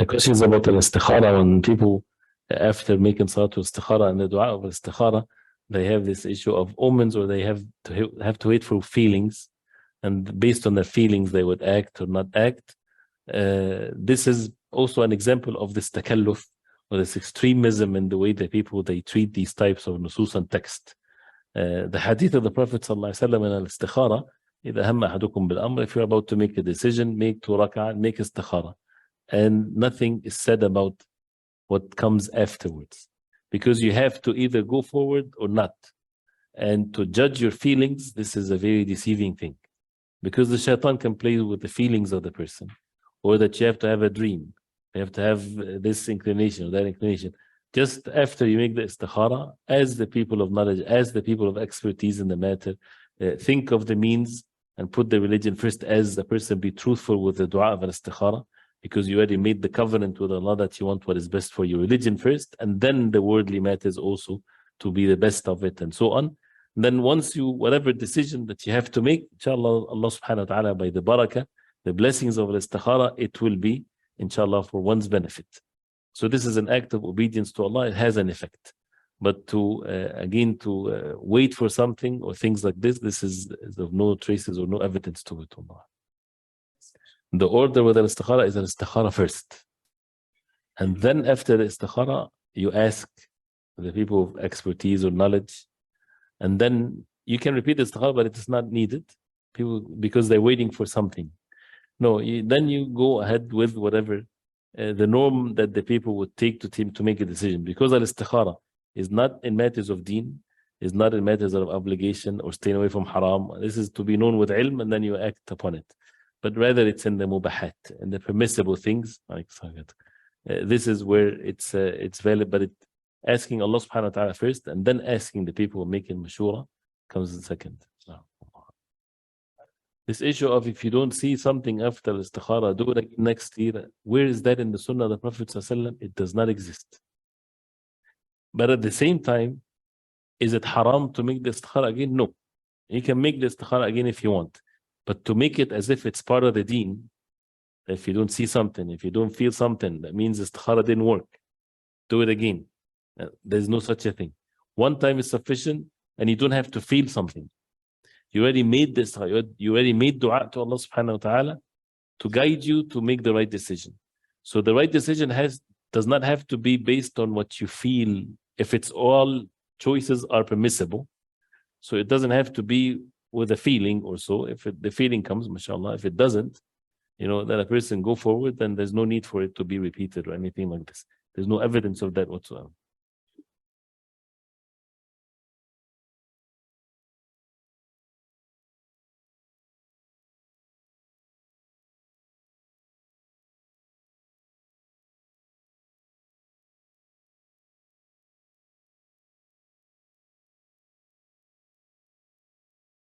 My question is about the istikhara. When people, after making salatul istikhara and the dua of istikhara, they have this issue of omens, or they have to wait for feelings, and based on their feelings they would act or not act. This is also an example of this takalluf, or this extremism in the way that people they treat these types of nusus and text. The hadith of the Prophet sallallahu alaihi wasallam in al-istikhara, إذا هم أحدكم بالأمر, if you're about to make a decision, make 2 rak'ah, make istikhara, and nothing is said about what comes afterwards, because you have to either go forward or not. And to judge your feelings, this is a very deceiving thing, because the shaitan can play with the feelings of the person, or that you have to have a dream, you have to have this inclination or that inclination. Just after you make the istikhara, as the people of knowledge, as the people of expertise in the matter, think of the means and put the religion first, as the person be truthful with the dua of al-istikhara, because you already made the covenant with Allah that you want what is best for your religion first, and then the worldly matters also to be the best of it, and so on. And then once you, whatever decision that you have to make, inshallah, Allah subhanahu wa ta'ala, by the barakah, the blessings of al-istikhara, it will be, inshallah, for one's benefit. So this is an act of obedience to Allah. It has an effect. But to, again, to wait for something or things like this is of no traces or no evidence to it. Allah. The order with al-istikhara is al-istikhara first. And then after the istikhara, you ask the people of expertise or knowledge. And then you can repeat the istikhara, but it is not needed, people, because they're waiting for something. No, then you go ahead with whatever the norm that the people would take to make a decision. Because al-istikhara is not in matters of deen, is not in matters of obligation or staying away from haram. This is to be known with ilm, and then you act upon it. But rather it's in the mubahat, and the permissible things. This is where it's valid, but asking Allah subhanahu wa ta'ala first, and then asking the people making mashura comes in second. This issue of if you don't see something after istikhara, do it again next year. Where is that in the sunnah of the Prophet sallallahu alaihi wasallam? It does not exist. But at the same time, is it haram to make the istikhara again? No. You can make the istikhara again if you want. But to make it as if it's part of the deen, if you don't see something, if you don't feel something, that means istikhara didn't work. Do it again. There's no such a thing. One time is sufficient, and you don't have to feel something. You already made this, you already made dua to Allah subhanahu wa ta'ala to guide you to make the right decision. So the right decision does not have to be based on what you feel, if it's all choices are permissible. So it doesn't have to be with a feeling or so. If the feeling comes, mashallah, if it doesn't, that a person go forward, then there's no need for it to be repeated or anything like this. There's no evidence of that whatsoever.